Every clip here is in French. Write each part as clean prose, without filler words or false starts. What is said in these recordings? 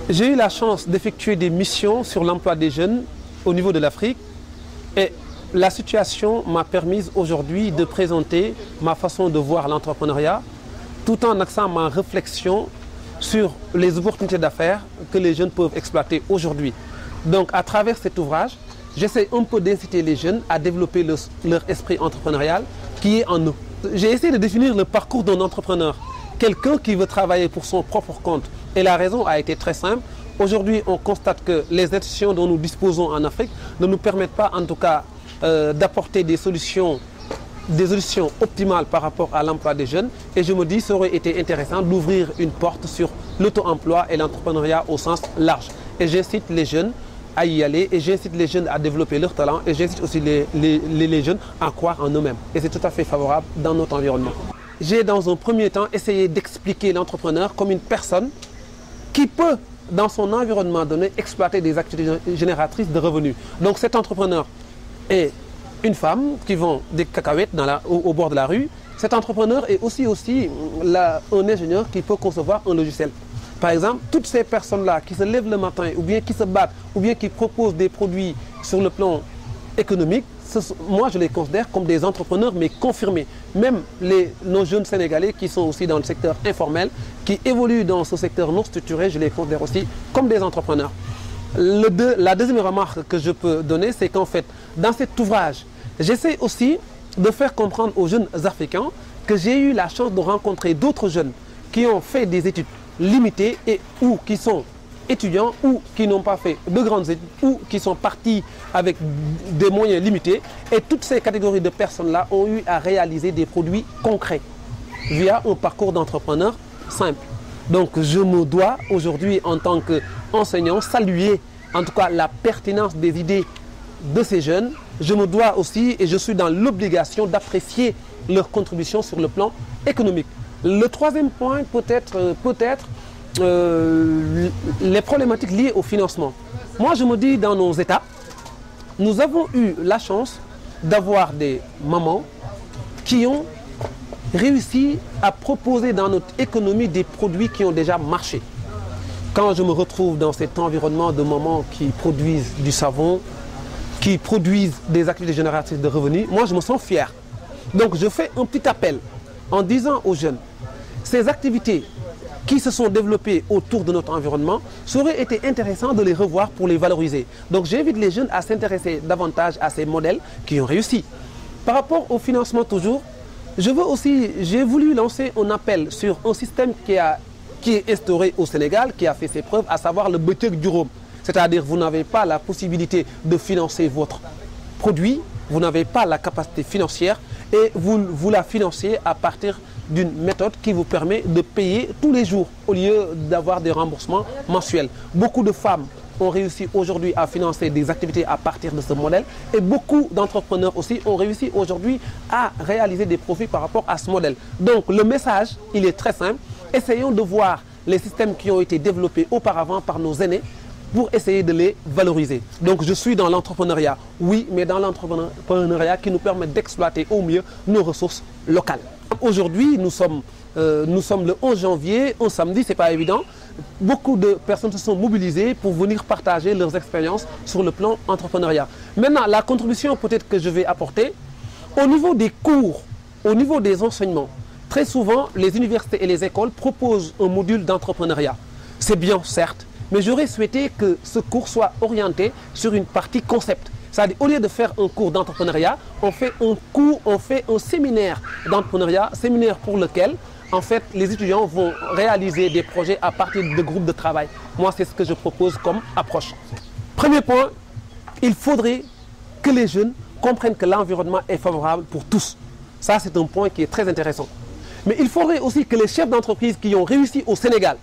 J'ai eu la chance d'effectuer des missions sur l'emploi des jeunes au niveau de l'Afrique et la situation m'a permis aujourd'hui de présenter ma façon de voir l'entrepreneuriat tout en axant ma réflexion sur les opportunités d'affaires que les jeunes peuvent exploiter aujourd'hui. Donc à travers cet ouvrage, j'essaie un peu d'inciter les jeunes à développer leur esprit entrepreneurial qui est en eux. J'ai essayé de définir le parcours d'un entrepreneur, quelqu'un qui veut travailler pour son propre compte. Et la raison a été très simple. Aujourd'hui, on constate que les institutions dont nous disposons en Afrique ne nous permettent pas en tout cas d'apporter des solutions optimales par rapport à l'emploi des jeunes. Et je me dis, ça aurait été intéressant d'ouvrir une porte sur l'auto-emploi et l'entrepreneuriat au sens large. Et j'incite les jeunes à y aller et j'incite les jeunes à développer leur talent et j'incite aussi les jeunes à croire en eux-mêmes. Et c'est tout à fait favorable dans notre environnement. J'ai dans un premier temps essayé d'expliquer l'entrepreneur comme une personne qui peut, dans son environnement donné, exploiter des activités génératrices de revenus. Donc cet entrepreneur est une femme qui vend des cacahuètes au bord de la rue. Cet entrepreneur est aussi un ingénieur qui peut concevoir un logiciel. Par exemple, toutes ces personnes-là qui se lèvent le matin ou bien qui se battent ou bien qui proposent des produits sur le plan économique, moi je les considère comme des entrepreneurs mais confirmés. Même nos jeunes Sénégalais qui sont aussi dans le secteur informel, qui évoluent dans ce secteur non structuré, je les considère aussi comme des entrepreneurs. La deuxième remarque que je peux donner, c'est qu'en fait, dans cet ouvrage, j'essaie aussi de faire comprendre aux jeunes africains que j'ai eu la chance de rencontrer d'autres jeunes qui ont fait des études limitées et ou qui sont étudiants ou qui n'ont pas fait de grandes études ou qui sont partis avec des moyens limités. Et toutes ces catégories de personnes-là ont eu à réaliser des produits concrets via un parcours d'entrepreneur simple. Donc je me dois aujourd'hui en tant qu'enseignant saluer en tout cas la pertinence des idées de ces jeunes. Je me dois aussi et je suis dans l'obligation d'apprécier leur contribution sur le plan économique. Le troisième point peut-être les problématiques liées au financement. Moi je me dis dans nos États, nous avons eu la chance d'avoir des mamans qui ont réussi à proposer dans notre économie des produits qui ont déjà marché. Quand je me retrouve dans cet environnement de mamans qui produisent du savon, qui produisent des activités génératrices de revenus, moi je me sens fier. Donc je fais un petit appel en disant aux jeunes, ces activités qui se sont développées autour de notre environnement, ça aurait été intéressant de les revoir pour les valoriser. Donc j'invite les jeunes à s'intéresser davantage à ces modèles qui ont réussi. Par rapport au financement toujours, j'ai voulu lancer un appel sur un système qui est instauré au Sénégal, qui a fait ses preuves, à savoir le bëccëg juróom. C'est-à-dire vous n'avez pas la possibilité de financer votre produit, vous n'avez pas la capacité financière et vous la financez à partir d'une méthode qui vous permet de payer tous les jours au lieu d'avoir des remboursements mensuels. Beaucoup de femmes ont réussi aujourd'hui à financer des activités à partir de ce modèle et beaucoup d'entrepreneurs aussi ont réussi aujourd'hui à réaliser des profits par rapport à ce modèle. Donc le message, il est très simple. Essayons de voir les systèmes qui ont été développés auparavant par nos aînés pour essayer de les valoriser. Donc je suis dans l'entrepreneuriat, oui, mais dans l'entrepreneuriat qui nous permet d'exploiter au mieux nos ressources locales. Aujourd'hui, nous sommes le 11 janvier, un samedi, ce n'est pas évident. Beaucoup de personnes se sont mobilisées pour venir partager leurs expériences sur le plan entrepreneuriat. Maintenant, la contribution peut-être que je vais apporter, au niveau des cours, au niveau des enseignements, très souvent, les universités et les écoles proposent un module d'entrepreneuriat. C'est bien, certes, mais j'aurais souhaité que ce cours soit orienté sur une partie concept. C'est-à-dire, au lieu de faire un cours d'entrepreneuriat, on fait un séminaire d'entrepreneuriat, séminaire pour lequel, en fait, les étudiants vont réaliser des projets à partir de groupes de travail. Moi, c'est ce que je propose comme approche. Premier point, il faudrait que les jeunes comprennent que l'environnement est favorable pour tous. Ça, c'est un point qui est très intéressant. Mais il faudrait aussi que les chefs d'entreprise qui ont réussi au Sénégal,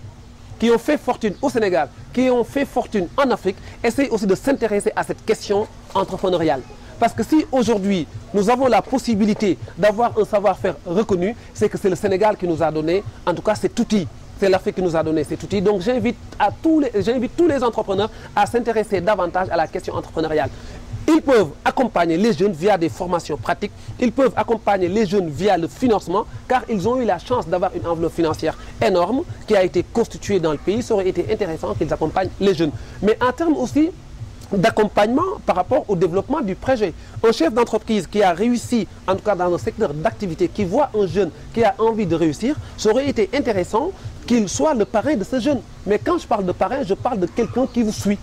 qui ont fait fortune au Sénégal, qui ont fait fortune en Afrique, essayent aussi de s'intéresser à cette question entrepreneuriale. Parce que si aujourd'hui, nous avons la possibilité d'avoir un savoir-faire reconnu, c'est que c'est le Sénégal qui nous a donné, en tout cas cet outil. C'est l'Afrique qui nous a donné cet outil. Donc j'invite tous les entrepreneurs à s'intéresser davantage à la question entrepreneuriale. Ils peuvent accompagner les jeunes via des formations pratiques, ils peuvent accompagner les jeunes via le financement, car ils ont eu la chance d'avoir une enveloppe financière énorme qui a été constituée dans le pays. Ça aurait été intéressant qu'ils accompagnent les jeunes. Mais en termes aussi d'accompagnement par rapport au développement du projet. Un chef d'entreprise qui a réussi, en tout cas dans un secteur d'activité, qui voit un jeune qui a envie de réussir, ça aurait été intéressant qu'il soit le parrain de ce jeune. Mais quand je parle de parrain, je parle de quelqu'un qui vous suit,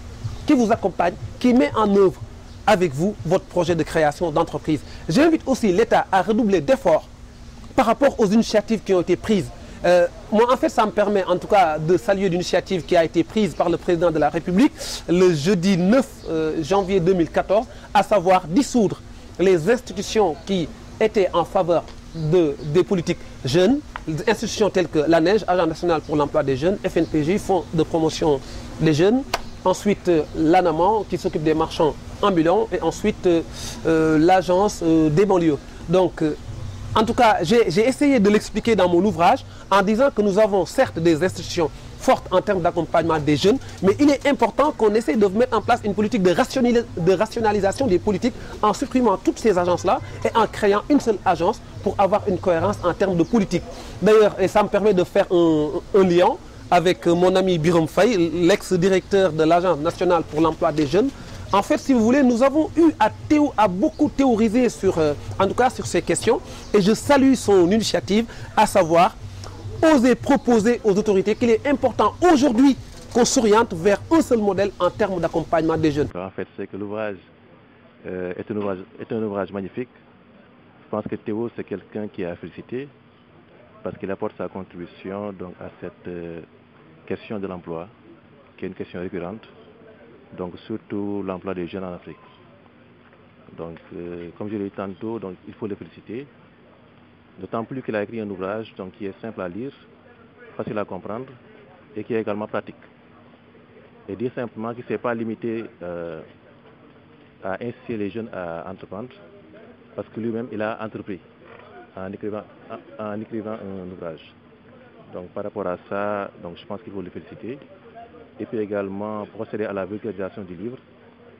qui vous accompagne, qui met en œuvre avec vous votre projet de création d'entreprise. J'invite aussi l'État à redoubler d'efforts par rapport aux initiatives qui ont été prises. Moi, en fait, ça me permet en tout cas de saluer l'initiative qui a été prise par le président de la République le jeudi 9 janvier 2014, à savoir dissoudre les institutions qui étaient en faveur des politiques jeunes, des institutions telles que l'ANEJ, Agence nationale pour l'emploi des jeunes, FNPJ, Fonds de promotion des jeunes, ensuite l'ANAMAN qui s'occupe des marchands ambulants et ensuite l'agence des banlieues. Donc, en tout cas, j'ai essayé de l'expliquer dans mon ouvrage en disant que nous avons certes des institutions fortes en termes d'accompagnement des jeunes, mais il est important qu'on essaye de mettre en place une politique de rationalisation des politiques en supprimant toutes ces agences-là et en créant une seule agence pour avoir une cohérence en termes de politique. D'ailleurs, et ça me permet de faire un lien avec mon ami Birom Faye, l'ex-directeur de l'Agence nationale pour l'emploi des jeunes. En fait, si vous voulez, nous avons eu à beaucoup théoriser en tout cas sur ces questions, et je salue son initiative, à savoir oser proposer aux autorités qu'il est important aujourd'hui qu'on s'oriente vers un seul modèle en termes d'accompagnement des jeunes. En fait, c'est que l'ouvrage est un ouvrage magnifique. Je pense que Théo, c'est quelqu'un qui est à féliciter parce qu'il apporte sa contribution donc, à cette question de l'emploi, qui est une question récurrente. Donc surtout l'emploi des jeunes en Afrique. Donc comme je l'ai dit tantôt, donc, il faut le féliciter. D'autant plus qu'il a écrit un ouvrage donc, qui est simple à lire, facile à comprendre et qui est également pratique. Et dire simplement qu'il ne s'est pas limité à inciter les jeunes à entreprendre, parce que lui-même il a entrepris en écrivant un ouvrage. Donc par rapport à ça, donc, je pense qu'il faut le féliciter. Et puis également procéder à la vulgarisation du livre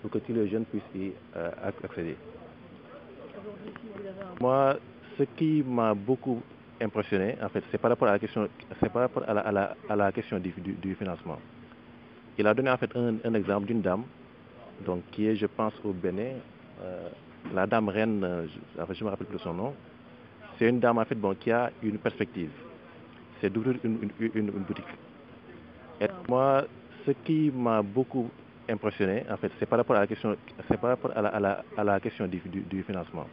pour que tous les jeunes puissent y accéder. Moi, ce qui m'a beaucoup impressionné, en fait, c'est par rapport à la question, du financement. Il a donné en fait un exemple d'une dame, donc qui est, je pense, au Bénin, la dame reine, je ne me rappelle plus son nom. C'est une dame en fait bon, qui a une perspective, c'est d'ouvrir une boutique. Et moi, ce qui m'a beaucoup impressionné, en fait, c'est par rapport à la question, du financement.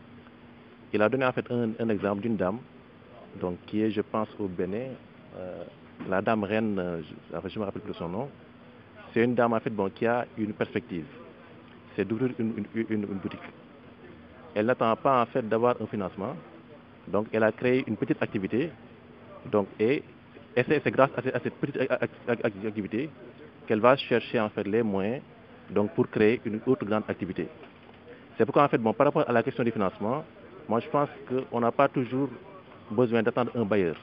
Il a donné en fait un exemple d'une dame, donc qui est, je pense, au Bénin, la dame reine, je ne me rappelle plus son nom. C'est une dame en fait bon, qui a une perspective, c'est d'ouvrir une boutique. Elle n'attend pas en fait d'avoir un financement, donc elle a créé une petite activité, donc et c'est grâce à cette petite activité qu'elle va chercher en fait les moyens donc, pour créer une autre grande activité. C'est pourquoi en fait, bon, par rapport à la question du financement, moi je pense qu'on n'a pas toujours besoin d'attendre un bailleur,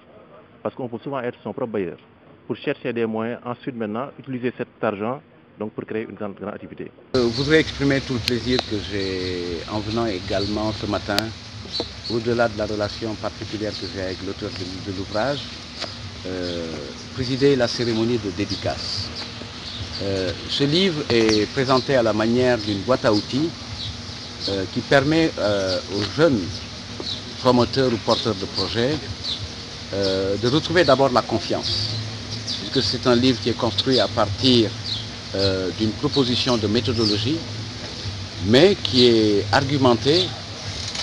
parce qu'on peut souvent être son propre bailleur, pour chercher des moyens, ensuite maintenant utiliser cet argent donc, pour créer une grande activité. Je voudrais exprimer tout le plaisir que j'ai en venant également ce matin, au-delà de la relation particulière que j'ai avec l'auteur de l'ouvrage, présider la cérémonie de dédicace. Ce livre est présenté à la manière d'une boîte à outils qui permet aux jeunes promoteurs ou porteurs de projets de retrouver d'abord la confiance, puisque c'est un livre qui est construit à partir d'une proposition de méthodologie, mais qui est argumenté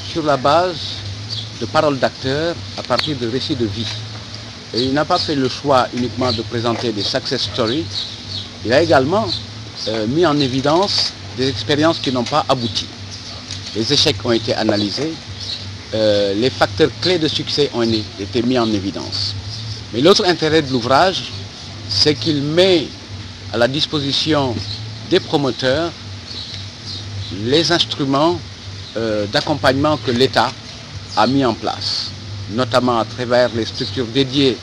sur la base de paroles d'acteurs à partir de récits de vie. Et il n'a pas fait le choix uniquement de présenter des success stories, il a également mis en évidence des expériences qui n'ont pas abouti. Les échecs ont été analysés, les facteurs clés de succès ont été mis en évidence. Mais l'autre intérêt de l'ouvrage, c'est qu'il met à la disposition des promoteurs les instruments d'accompagnement que l'État a mis en place, notamment à travers les structures dédiées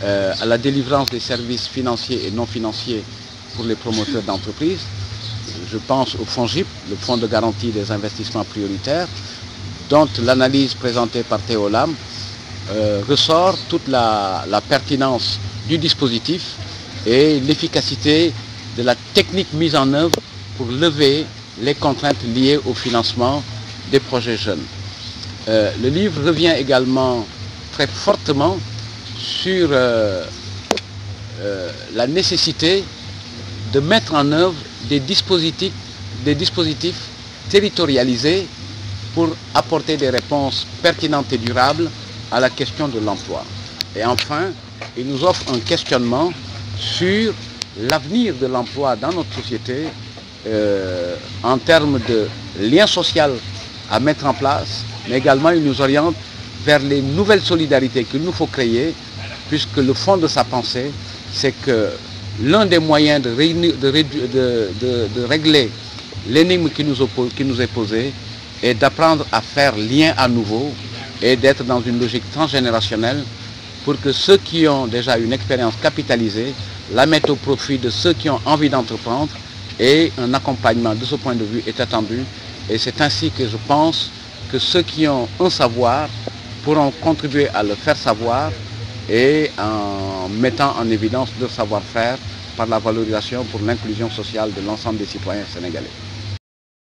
à la délivrance des services financiers et non financiers pour les promoteurs d'entreprises, je pense au FONGIP, le Fonds de garantie des investissements prioritaires, dont l'analyse présentée par Théo Lam ressort toute la pertinence du dispositif et l'efficacité de la technique mise en œuvre pour lever les contraintes liées au financement des projets jeunes. Le livre revient également très fortement sur la nécessité de mettre en œuvre des dispositifs territorialisés pour apporter des réponses pertinentes et durables à la question de l'emploi. Et enfin, il nous offre un questionnement sur l'avenir de l'emploi dans notre société en termes de lien social à mettre en place, mais également il nous oriente vers les nouvelles solidarités qu'il nous faut créer, puisque le fond de sa pensée, c'est que l'un des moyens de régler l'énigme qui nous est posée est d'apprendre à faire lien à nouveau et d'être dans une logique transgénérationnelle pour que ceux qui ont déjà une expérience capitalisée la mettent au profit de ceux qui ont envie d'entreprendre, et un accompagnement de ce point de vue est attendu. Et c'est ainsi que je pense que ceux qui ont un savoir pourront contribuer à le faire savoir et en mettant en évidence leur savoir-faire par la valorisation pour l'inclusion sociale de l'ensemble des citoyens sénégalais.